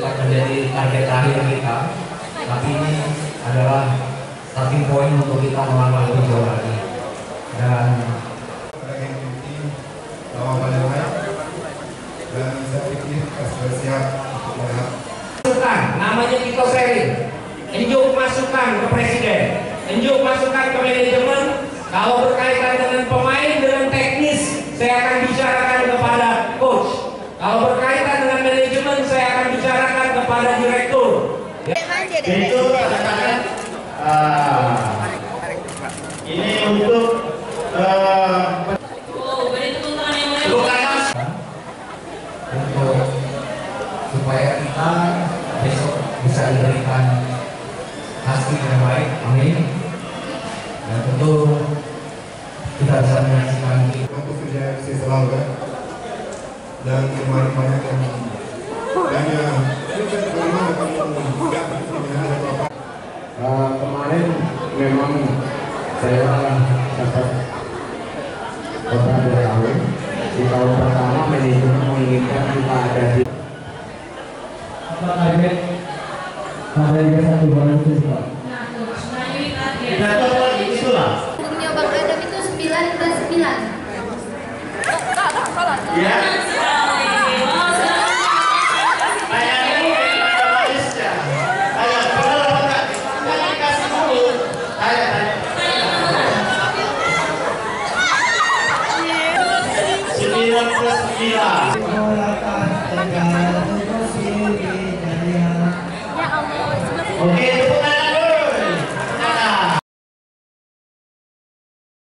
tetap menjadi target akhir kita, tapi ini adalah starting point untuk kita melangkah lebih jauh lagi. Dan saya pikir sudah siap untuk melihat. Namanya kita sharing, unjuk masukan ke presiden, unjuk masukan ke manajemen. Kalau berkaitan dengan pemain, dengan teknis, saya akan bicarakan kepada coach. Kalau berkaitan dengan manajemen, saya akan bicarakan kepada direktur. Itu katakan ini untuk supaya kita besok bisa diberikan hasil yang baik, amin. Dan tentu kita bisa menyaksikan untuk kerja selalu kan. Dan kemarin banyak yang kemarin memang saya dapat kota Derawi. Di tahun pertama manajemen menginginkan kita ada di target ada Liga 1 bulan itu sih Pak. Itulah. Umumnya Bang Adam itu 9+9. Ya. Oke.